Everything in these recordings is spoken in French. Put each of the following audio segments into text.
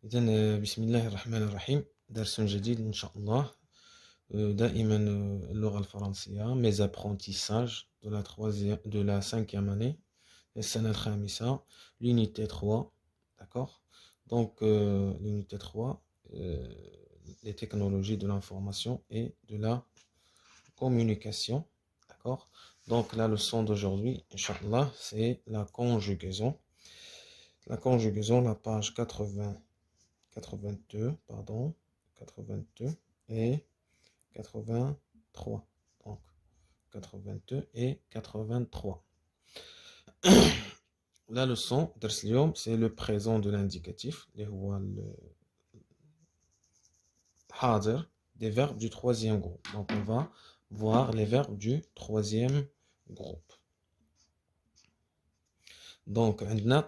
إذن بسم الله الرحمن الرحيم درس جديد إن شاء الله. دائما اللغة الفرنسية mes apprentissages de la cinquième année السنة الخامسة l'unité 3, d'accord. Donc l'unité 3, les technologies de l'information et de la communication, d'accord. Donc la leçon d'aujourd'hui Inch'Allah, c'est la conjugaison, la page 82, pardon, 82 et 83. Donc, 82 et 83. La leçon d'Arslium, c'est le présent de l'indicatif, le hadir, des verbes du troisième groupe. Donc, on va voir les verbes du troisième groupe. Donc,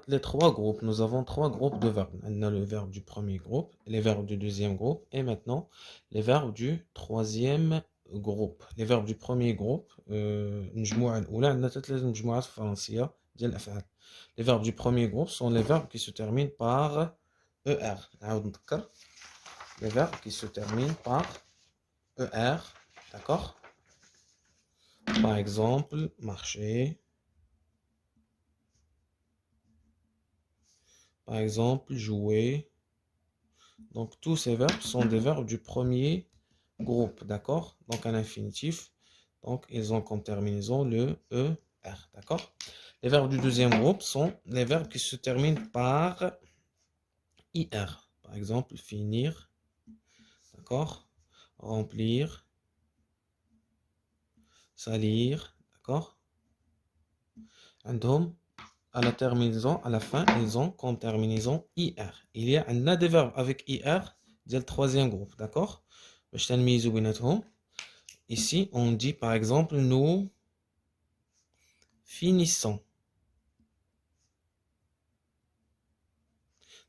les trois groupes, nous avons trois groupes de verbes. On a le verbe du premier groupe, les verbes du deuxième groupe et maintenant les verbes du troisième groupe. Les verbes du premier groupe, les verbes du premier groupe sont les verbes qui se terminent par ER. Les verbes qui se terminent par ER, d'accord? Par exemple, marcher. Par exemple, jouer. Donc, tous ces verbes sont des verbes du premier groupe, d'accord? Donc, un infinitif. Donc, ils ont comme terminaison le ER, d'accord? Les verbes du deuxième groupe sont les verbes qui se terminent par IR. Par exemple, finir, d'accord? Remplir, salir, d'accord? عندهم à la terminaison, à la fin, ils ont comme terminaison IR. Il y a des verbes avec IR, c'est le troisième groupe, d'accord? Ici, on dit par exemple, nous finissons.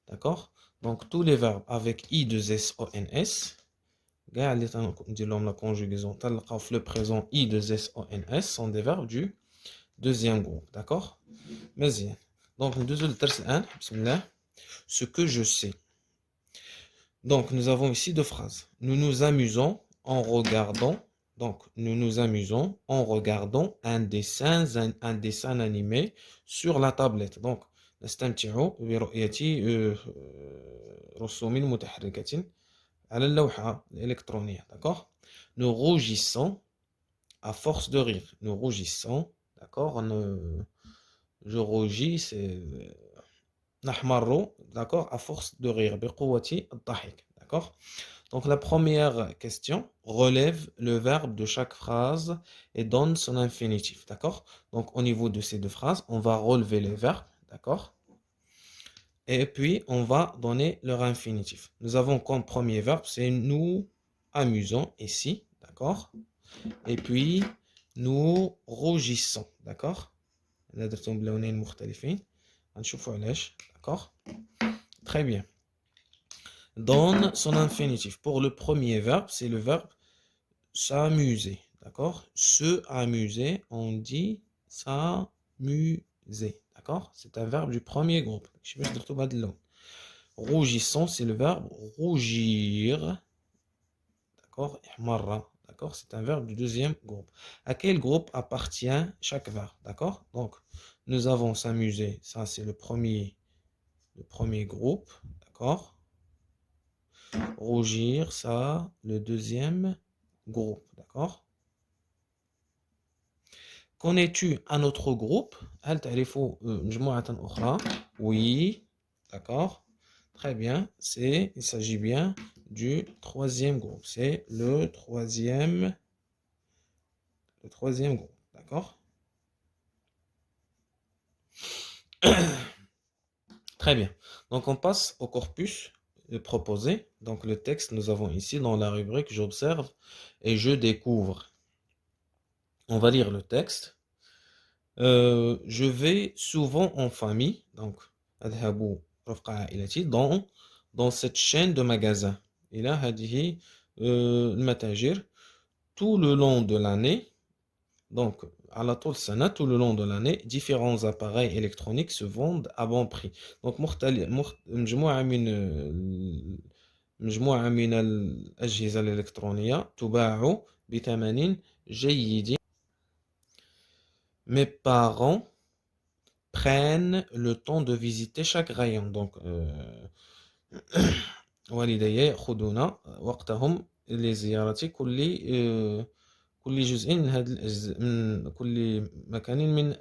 D'accord? Donc, tous les verbes avec I de S-O-N-S, la conjugaison, le présent I de S-O-N-S sont des verbes du deuxième groupe, d'accord? Mais donc, ce que je sais. Donc, nous avons ici deux phrases. Nous nous amusons en regardant. Donc, nous nous amusons en regardant un dessin animé sur la tablette. Donc, نستمتع برؤية رسوم متحركة على اللوحة الإلكترونية. D'accord? Nous rougissons à force de rire. Nous rougissons. D'accord? Je rougis, c'est نحمر, d'accord, à force de rire. بقوة الضحك. D'accord? Donc la première question relève le verbe de chaque phrase et donne son infinitif. D'accord? Donc au niveau de ces deux phrases, on va relever les verbes. D'accord? Et puis on va donner leur infinitif. Nous avons comme premier verbe, c'est nous amusons ici. D'accord? Et puis nous rougissons. D'accord? D'accord? Très bien. Donne son infinitif. Pour le premier verbe, c'est le verbe s'amuser. D'accord? Se amuser, on dit s'amuser. D'accord? C'est un verbe du premier groupe. Rougissant, c'est le verbe rougir. D'accord? D'accord? C'est un verbe du deuxième groupe. À quel groupe appartient chaque verbe? D'accord? Donc, nous avons s'amuser. Ça, c'est le premier groupe. D'accord? Rougir, ça, le deuxième groupe, d'accord? Connais-tu un autre groupe? Oui, d'accord? Très bien, il s'agit bien du troisième groupe. C'est le troisième groupe, d'accord? Très bien. Donc, on passe au corpus proposé. Donc, le texte, nous avons ici dans la rubrique j'observe et je découvre. On va lire le texte. Je vais souvent en famille, donc dans cette chaîne de magasins. Et là, tout le long de l'année, Donc, à la Tolsana, tout le long de l'année, différents appareils électroniques se vendent à bon prix. Donc, مجموعة من الأجهزة الإلكترونية تباع بثمن جيد. Mes parents prennent le temps de visiter chaque rayon. Donc, والدي يأخذون وقتهم لزيارة كل جزء من هذا من كل مكان من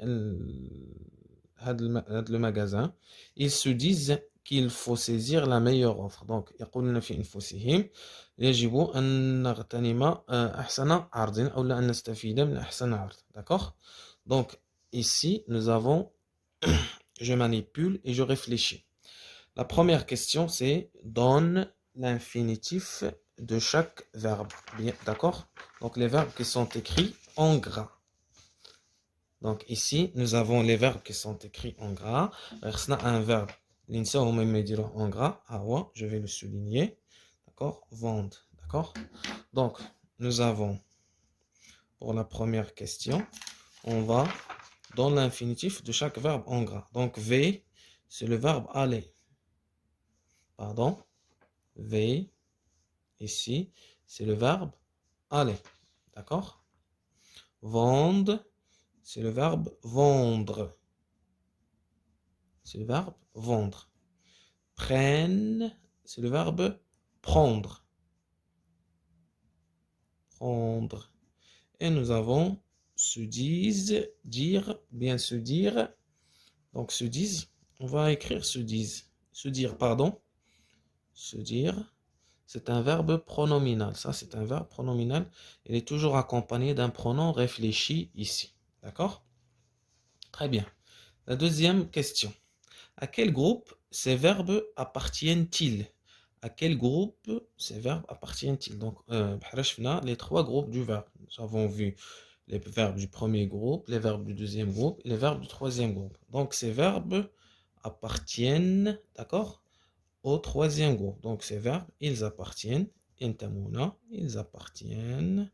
هذا المغازان. Ils se disent qu'il faut saisir la meilleure offre. Donc يقولون في أنفسهم يجب أن نغتنم أحسن عرض أو أن نستفيد من أحسن عرض. D'accord? Donc ici nous avons je manipule et je réfléchis. La première question c'est donne l'infinitif de chaque verbe. Bien, d'accord? Donc les verbes qui sont écrits en gras. Donc ici, nous avons les verbes qui sont écrits en gras. Un verbe, en gras. Ah ouais, je vais le souligner. D'accord? Vendre. D'accord? Donc, nous avons, pour la première question, on va dans l'infinitif de chaque verbe en gras. Donc, V, c'est le verbe aller. Pardon? V, ici, c'est le verbe aller. D'accord? Vendre, c'est le verbe vendre. C'est le verbe vendre. Prenne, c'est le verbe prendre. Prendre. Et nous avons se disent, dire, bien se dire. Donc se disent, on va écrire se disent. Se dire, pardon. Se dire, c'est un verbe pronominal. Ça, c'est un verbe pronominal. Il est toujours accompagné d'un pronom réfléchi ici. D'accord? Très bien. La deuxième question. À quel groupe ces verbes appartiennent-ils? À quel groupe ces verbes appartiennent-ils? Donc, les trois groupes du verbe. Nous avons vu les verbes du premier groupe, les verbes du deuxième groupe et les verbes du troisième groupe. Donc, ces verbes appartiennent, d'accord, au troisième groupe. Donc, ces verbes, ils appartiennent, ils appartiennent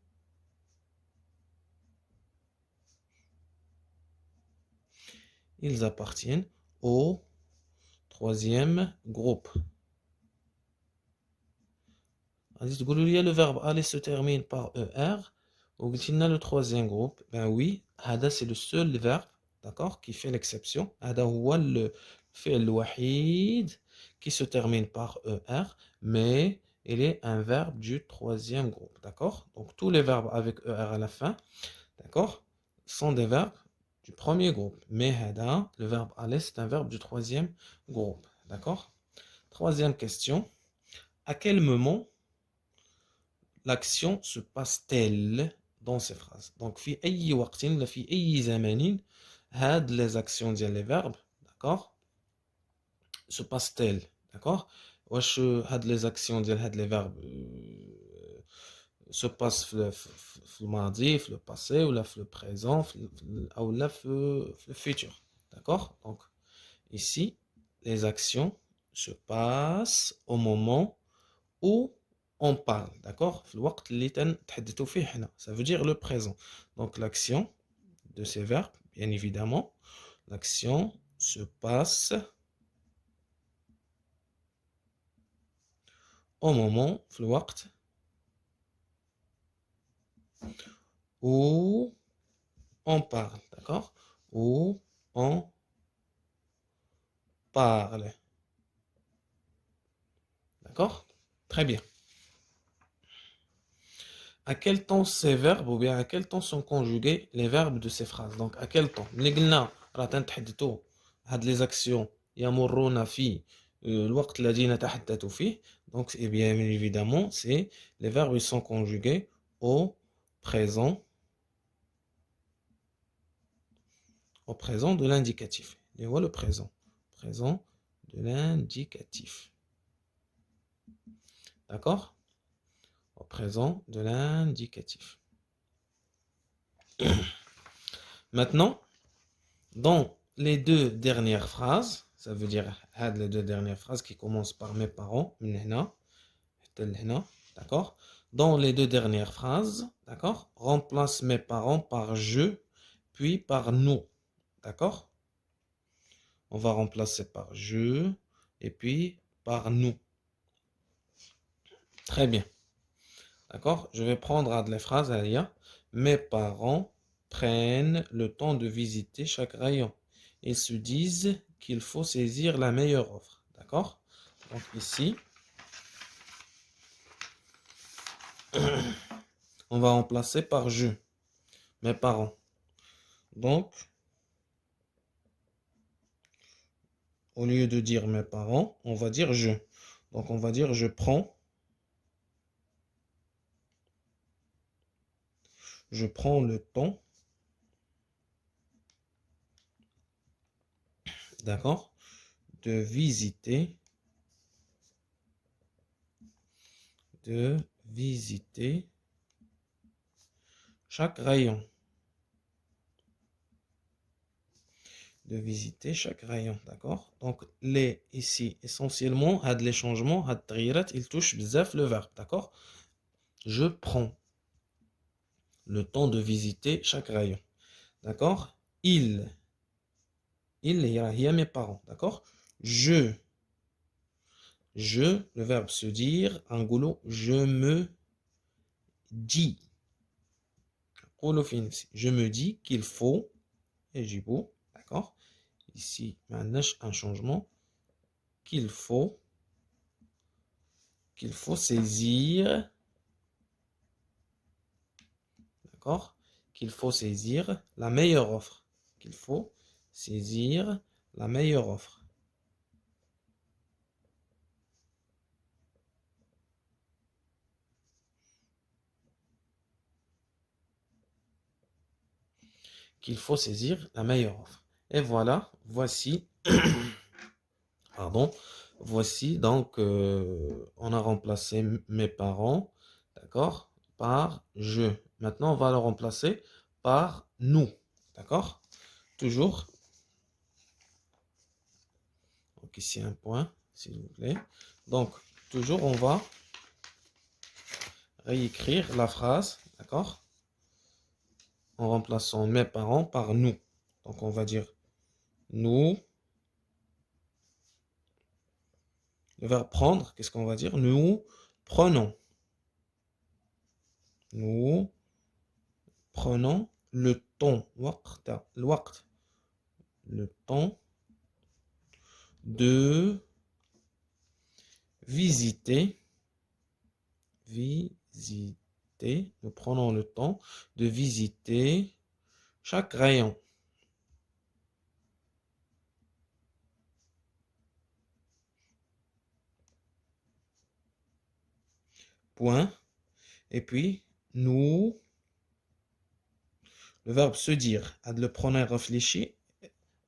au troisième groupe. Le verbe aller se termine par ER. Ou le troisième groupe. Ben oui, hada c'est le seul verbe, d'accord, qui fait l'exception. Hada huwa le fi'l wahid qui se termine par ER, mais il est un verbe du troisième groupe, d'accord? Donc tous les verbes avec ER à la fin, d'accord, sont des verbes du premier groupe. Mais hada, le verbe aller, c'est un verbe du troisième groupe, d'accord? Troisième question. À quel moment l'action se passe-t-elle dans ces phrases? Donc, في أي وقت ولا في أي زمان هاد les actions ديال les verbes, d'accord, se passe-t-elle, d'accord? واش هاد les actions ديال هاد les verbes se passent في الماضي, في le passé, ou là في le présent, ou là في le futur, d'accord? Donc, ici, les actions se passent au moment où on parle, d'accord? Ça veut dire le présent. Donc l'action de ces verbes, bien évidemment, l'action se passe au moment, où on parle, d'accord? Où on parle. D'accord? Très bien. À quel temps ces verbes ou bien à quel temps sont conjugués les verbes de ces phrases? Donc à quel temps? Les actions يمرون في الوقت الذي نتحدث فيه. Donc et bien évidemment c'est les verbes ils sont conjugués au présent de l'indicatif. Et voilà le présent de l'indicatif. D'accord? Au présent de l'indicatif. Maintenant, dans les deux dernières phrases, ça veut dire les deux dernières phrases qui commencent par mes parents, d'accord? Dans les deux dernières phrases, d'accord? Remplace mes parents par je, puis par nous, d'accord? On va remplacer par je et puis par nous. Très bien. D'accord? Je vais prendre les phrases. Alia. Mes parents prennent le temps de visiter chaque rayon. Ils se disent qu'il faut saisir la meilleure offre. D'accord? Donc ici, on va remplacer par je. Mes parents. Donc, au lieu de dire mes parents, on va dire je. Donc on va dire je prends le temps, d'accord, de visiter chaque rayon. De visiter chaque rayon, d'accord? Donc les ici essentiellement had les changements had التغييرات ils touchent بزاف le verbe, d'accord? Je prends le temps de visiter chaque rayon, d'accord? Il هي mes parents, d'accord? Je le verbe se dire en golo je me dis, je me dis qu'il faut et j'ai beau, d'accord? Ici un changement qu'il faut saisir, d'accord? Qu'il faut saisir la meilleure offre. Qu'il faut saisir la meilleure offre. Qu'il faut saisir la meilleure offre. Et voilà, voici, pardon, voici donc, on a remplacé mes parents, d'accord, par je. Maintenant, on va le remplacer par nous, d'accord? Toujours. Donc ici un point, s'il vous plaît. Donc, toujours, on va réécrire la phrase, d'accord? En remplaçant mes parents par nous. Donc, on va dire nous. Le verbe prendre, qu'est-ce qu'on va dire? Nous prenons. Nous prenons le temps. Le temps de visiter. Nous prenons le temps de visiter chaque rayon. Point. Et puis, nous, le verbe se dire, ad le pronom réfléchi,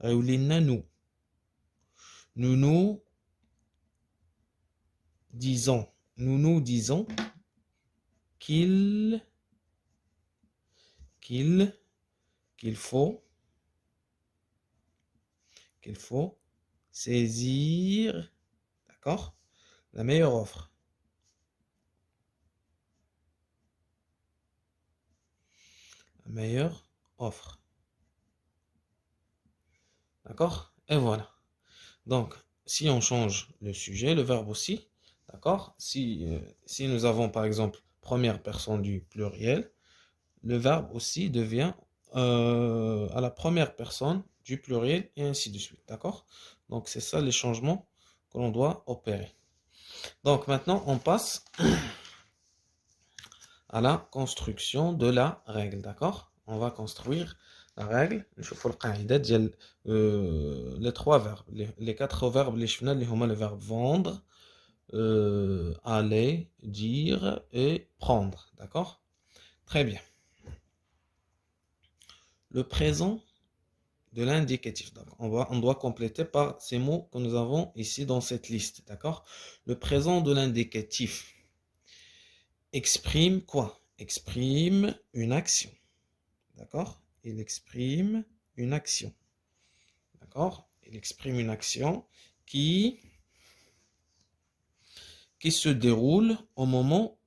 nous. Nous disons qu'il faut saisir, d'accord, la meilleure offre. La meilleure offre. D'accord? Et voilà. Donc, si on change le sujet, le verbe aussi, d'accord? Si nous avons par exemple première personne du pluriel, le verbe aussi devient à la première personne du pluriel et ainsi de suite, d'accord? Donc, c'est ça les changements que l'on doit opérer. Donc, maintenant, on passe à la construction de la règle, d'accord? On va construire la règle. Je fais les trois verbes, les quatre verbes, les le verbe vendre, aller, dire et prendre, d'accord? Très bien. Le présent de l'indicatif. Donc, on doit compléter par ces mots que nous avons ici dans cette liste, d'accord? Le présent de l'indicatif exprime quoi? Exprime une action, d'accord? Il exprime une action, d'accord? Il exprime une action qui qui se déroule au moment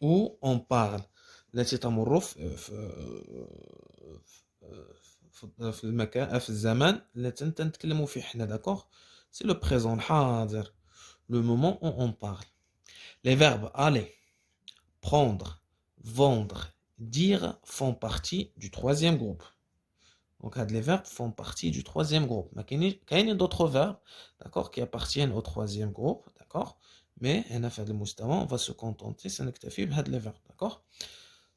où on parle. التي تمر في المكان في الزمان التي نتكلموا فيه حنا d'accord. C'est le présent الحاضر, le moment où on parle. Les verbes aller, prendre, vendre, dire font partie du troisième groupe. Donc les verbes font partie du troisième groupe. Il y a d'autres verbes, d'accord, qui appartiennent au troisième groupe, d'accord. Mais on va se contenter, c'est les verbes, d'accord,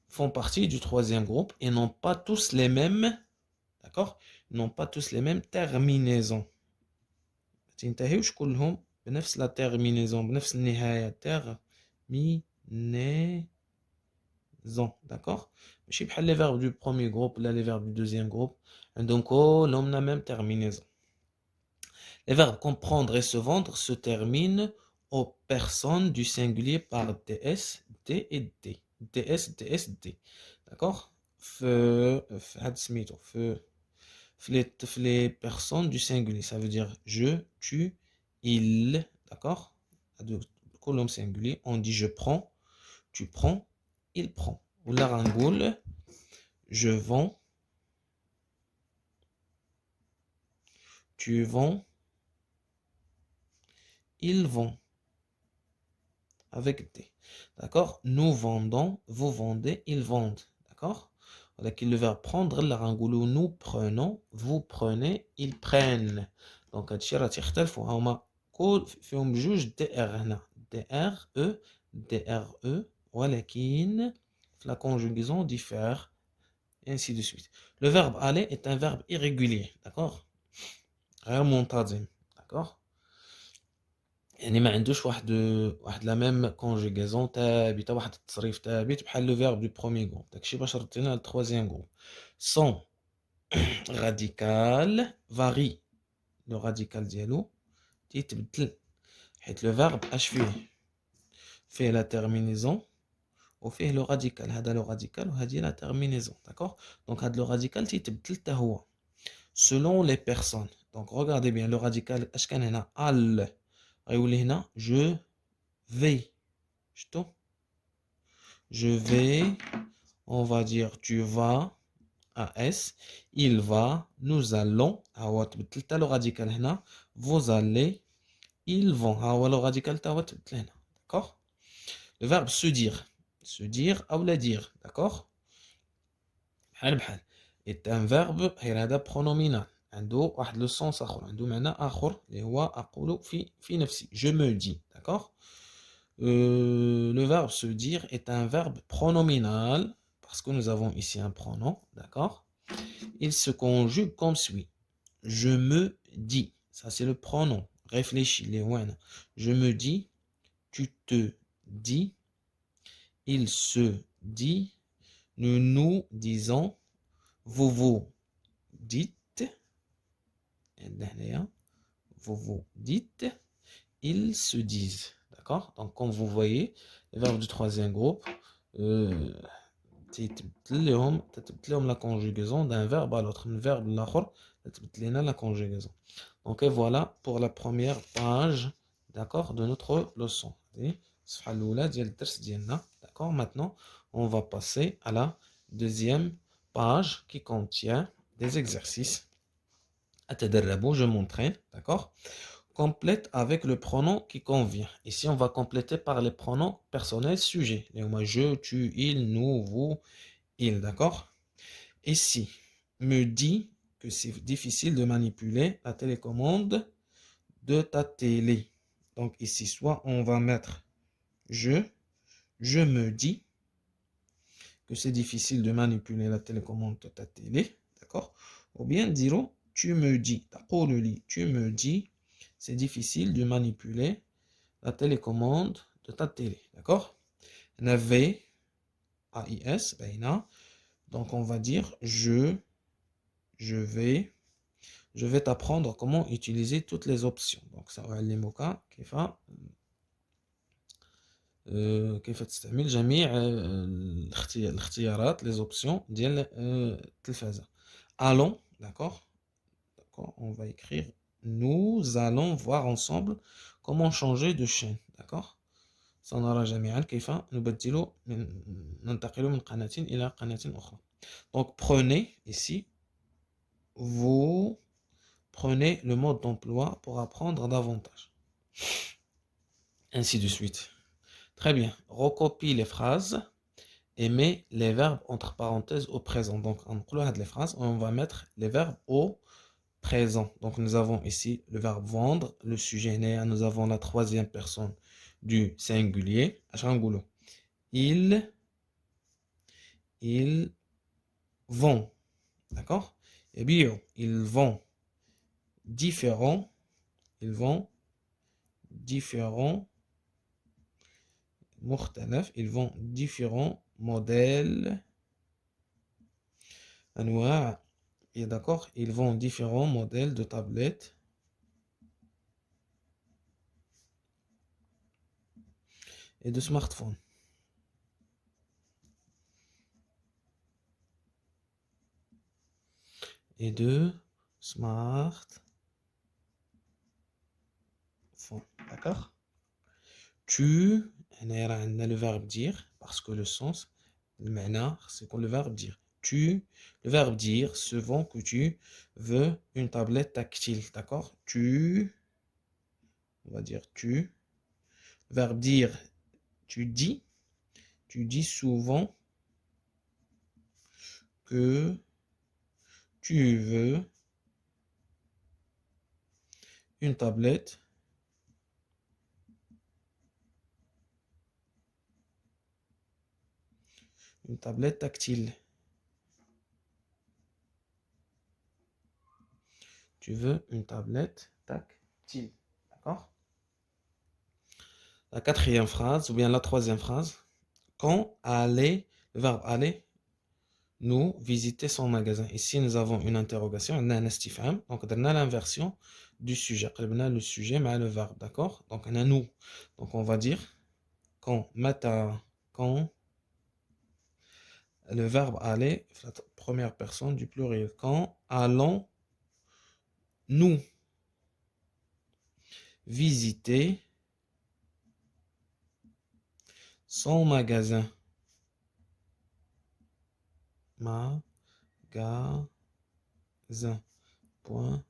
font partie du troisième groupe et n'ont pas tous les mêmes, d'accord, n'ont pas tous les mêmes terminaisons. تنتهيوش كلهم بنفس la terminaison, بنفس النهاية, terminaison, d'accord. ماشي بحال les verbes du premier groupe là les verbes du deuxième groupe عندهم كلهم la même terminaison. Les verbes comprendre et se vendre se terminent aux personnes du singulier par ds, d et d. ds, ds, d. D'accord. Les personnes du singulier, ça veut dire je, tu, il. D'accord. Colonne singulier, on dit je prends, tu prends, il prend. Ou la rangoule, je vends, tu vends, ils vont. Avec des. D'accord. Nous vendons, vous vendez, ils vendent. D'accord. Avec le verbe prendre, la rangoulou, nous prenons, vous prenez, ils prennent. Donc, هادشي يختلفوا هما كل فيهم جوج دي ار هنا. دي ار او دي ار او ولكن la conjugaison diffère et ainsi de suite. Le verbe aller est un verbe irrégulier. D'accord. غير منتظم. D'accord. يعني ما عندوش واحد لا ميم كونجوغيزون ثابته, واحد التصريف ثابت بحال لو فيرب دو بروميي غروب. داكشي باش ردينا للتروازيام غروب. سون راديكال فاري, لو راديكال ديالو تيتبدل حيت لو فيرب اش فيه لا تيرمينيزون وفيه لو راديكال. هذا لو راديكال وهذه لا تيرمينيزون, داكوغ. دونك هذا لو راديكال تيتبدل حتى هو selon les personnes. Donc regardez bien le radical اش كان هنا al غيولي هنا je vais. شتو je vais, on va dire tu vas, as, il va, nous allons. ها هو تبدل حتى لو راديكال هنا. vous allez, ils vont. ها هو لو راديكال حتى هو تبدل هنا. d'accord. le verbe se dire ou la dire, d'accord. بحال est un verbe غير هذا pronominal, عنده واحد لو سونس اخر, عنده معنى اخر اللي هو اقول في نفسي, je me dis, d'accord. Le verbe se dire est un verbe pronominal parce que nous avons ici un pronom, d'accord. Il se conjugue comme suit. Je me dis, ça c'est le pronom. Réfléchis, les ouens. Je me dis, tu te dis, il se dit, nous nous disons, vous vous dites, vous vous dites, ils se disent. D'accord. Donc, comme vous voyez, les verbes du troisième groupe, la conjugaison d'un verbe à l'autre. Un verbe la conjugaison. Donc, et voilà pour la première page, d'accord, de notre leçon. D'accord. Maintenant, on va passer à la deuxième page qui contient des exercices. Je m'entraîne, d'accord. Complète avec le pronom qui convient. Ici, on va compléter par les pronoms personnels sujets. Je, tu, il, nous, vous, il, d'accord. Ici, me dit que c'est difficile de manipuler la télécommande de ta télé. Donc ici, soit on va mettre je me dis que c'est difficile de manipuler la télécommande de ta télé, d'accord. Ou bien dirons tu me dis, tu me dis c'est difficile de manipuler la télécommande de ta télé, d'accord. V, AIS, donc on va dire je vais t'apprendre comment utiliser toutes les options. Donc ça va les mots كيف تستعمل جميع الاختيارات les options ديال التلفازة. Allons, d'accord, on va écrire nous allons voir ensemble comment changer de chaîne, d'accord. سنرى جميعا كيف نبدل ننتقل من قناة إلى قناة أخرى. Donc prenez ici, vous prenez le mode d'emploi pour apprendre davantage. Ainsi de suite. Très bien. Recopie les phrases et mets les verbes entre parenthèses au présent. Donc on les phrases, on va mettre les verbes au présent. Donc nous avons ici le verbe vendre, le sujet né, nous avons la troisième personne du singulier. Ils vont. D'accord? Et bien, ils vont différents. Ils vont différents. Ils vont différents modèles. Et d'accord? Ils vont différents modèles de tablettes. Et de smartphones. Et de smartphones. D'accord? Tu, on a le verbe dire, parce que le sens, le mena, c'est comme le verbe dire. Tu, le verbe dire, souvent que tu veux une tablette tactile, d'accord? Tu, on va dire tu. Le verbe dire, tu dis souvent que tu veux une tablette tactile. Tu veux une tablette tactile. D'accord? La quatrième phrase, ou bien la troisième phrase. Quand aller, le verbe aller, nous visiter son magasin. Ici, nous avons une interrogation, un istifham. Donc, on a l'inversion du sujet. On a le sujet, mais le verbe. D'accord? Donc, on a nous. Donc, on va dire quand, mata, quand. Le verbe aller, la première personne du pluriel. Quand allons nous visiter son magasin. Magasin. Point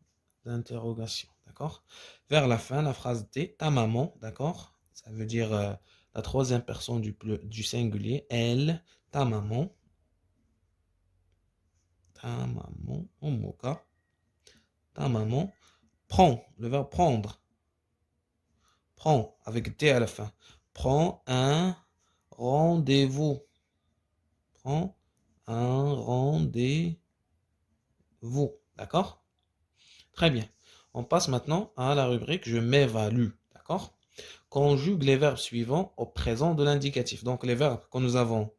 d'interrogation. D'accord? Vers la fin, la phrase T, ta maman. D'accord? Ça veut dire la troisième personne du singulier. Elle, ta maman. Ta maman. Omoka. Ta maman. Prends. Le verbe prendre. Prends. Avec T à la fin. Prends un rendez-vous. Prends un rendez-vous. D'accord? Très bien. On passe maintenant à la rubrique je m'évalue. D'accord? Conjugue les verbes suivants au présent de l'indicatif. Donc les verbes que nous avons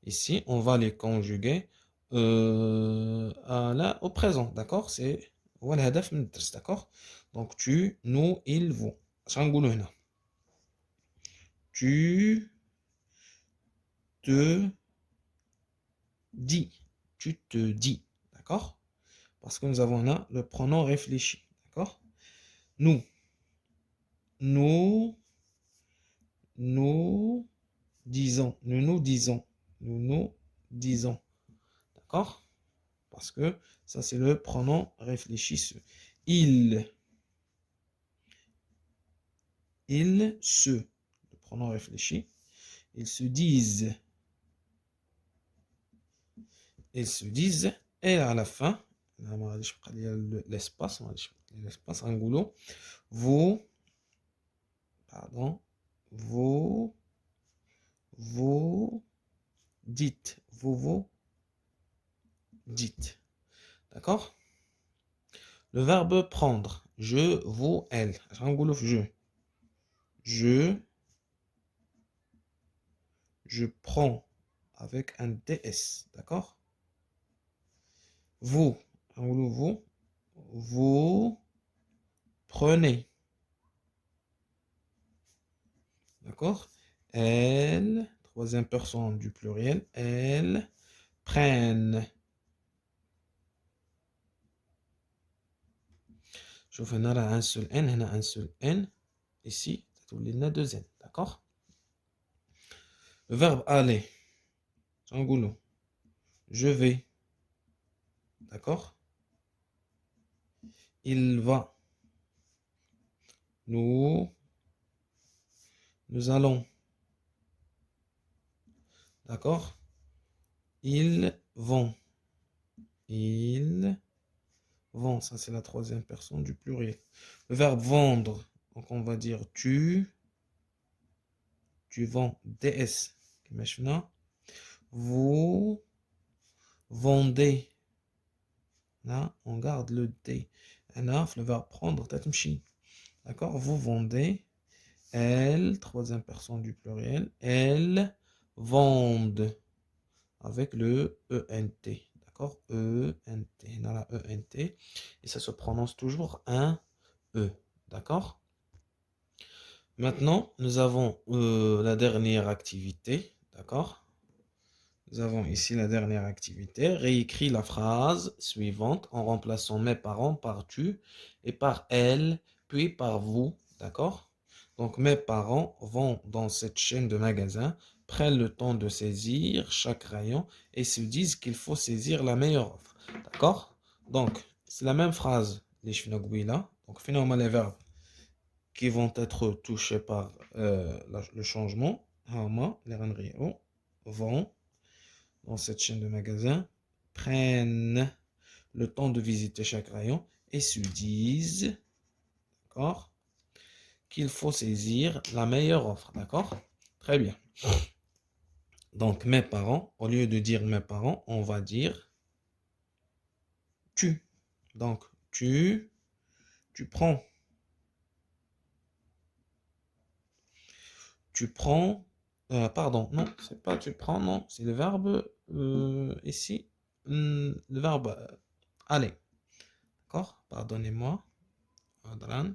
ici, on va les conjuguer au présent. D'accord? C'est d'accord? Donc tu, nous, il, vous. Tu te dis. Tu te dis. D'accord? Parce que nous avons là le pronom réfléchi. D'accord? Nous. Nous disons. Nous disons. Nous disons. D'accord? Parce que ça, c'est le pronom réfléchisseux. Il se. Le pronom réfléchi. Ils se disent. Ils se disent. Et à la fin, l'espace, angulo. Vous, pardon, vous dites. Vous dites. D'accord? Le verbe prendre. Je, vous, elle. Je prends avec un DS. D'accord? Vous. Vous prenez. D'accord? Elle, troisième personne du pluriel, elles prennent. شوف هنا راه un seul N, هنا un seul N. Ici, تولي لنا deux N. D'accord? Le verbe aller. Angoulou. Je vais. D'accord? Il va. Nous allons. D'accord? Ils vont. Ils vont. Ça, c'est la troisième personne du pluriel. Le verbe vendre. Donc, on va dire tu vends. DS. Maintenant, vous vendez. Là, on garde le D. Le verbe prendre. D'accord? Vous vendez. Elles, troisième personne du pluriel, elles vendent avec le ENT. D'accord? ENT. Dans la ENT. Et ça se prononce toujours un E. D'accord? Maintenant, nous avons la dernière activité. D'accord? Nous avons ici la dernière activité. Réécris la phrase suivante en remplaçant mes parents par tu et par elles, puis par vous. D'accord? Donc, mes parents vont dans cette chaîne de magasins, prennent le temps de saisir chaque rayon et se disent qu'il faut saisir la meilleure offre. D'accord? Donc, c'est la même phrase, les là. Donc, finalement, les verbes qui vont être touchés par le changement. Les vont dans cette chaîne de magasins, prennent le temps de visiter chaque rayon et se disent, d'accord, qu'il faut saisir la meilleure offre, d'accord? Très bien. Donc, mes parents, au lieu de dire mes parents, on va dire tu. Donc, tu prends. Tu prends. Pardon, non, c'est pas tu prends, non, c'est le verbe ici. Le verbe aller. D'accord? Pardonnez-moi. Adran.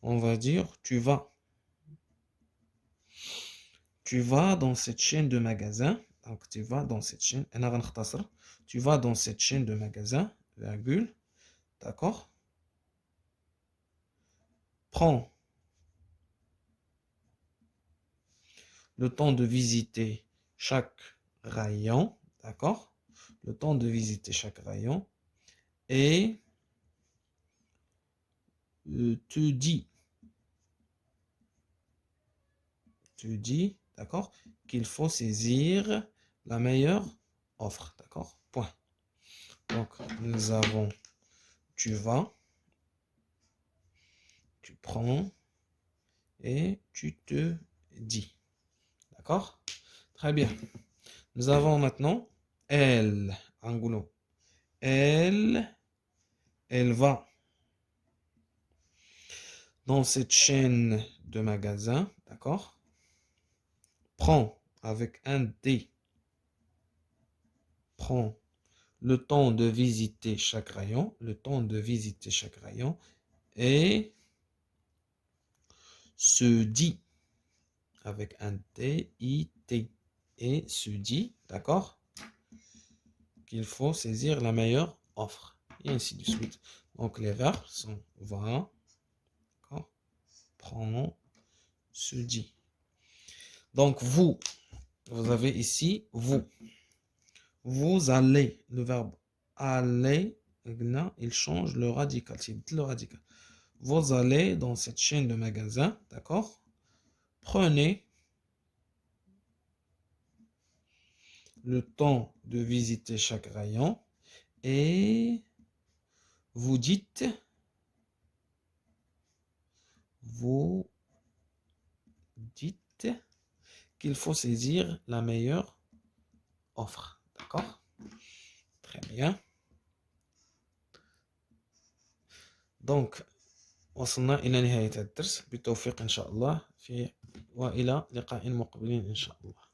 On va dire tu vas. Tu vas dans cette chaîne de magasins. Donc, tu vas dans cette chaîne. Tu vas dans cette chaîne de magasins, virgule. D'accord? Prends le temps de visiter chaque rayon. D'accord? Le temps de visiter chaque rayon. Et te dis. Tu dis, d'accord, qu'il faut saisir la meilleure offre. D'accord? Point. Donc, nous avons tu vas, tu prends et tu te dis. D'accord? Très bien. Nous avons maintenant elle, angulo. Elle va dans cette chaîne de magasins. D'accord? Prends avec un D. Prends le temps de visiter chaque rayon. Le temps de visiter chaque rayon. Et se dit avec un T-I-T. Et se dit, d'accord, qu'il faut saisir la meilleure offre. Et ainsi de suite. Donc les verbes sont va, prend, se dit. Donc vous avez ici vous. Vous allez, le verbe aller, il change le radical. C'est le radical. Vous allez dans cette chaîne de magasins, d'accord? Prenez le temps de visiter chaque rayon et vous dites qu'il faut saisir la meilleure offre. D'accord? Très bien. Donc, وصلنا إلى نهاية الدرس بالتوفيق إن شاء الله وإلى لقاء مقبل إن شاء الله.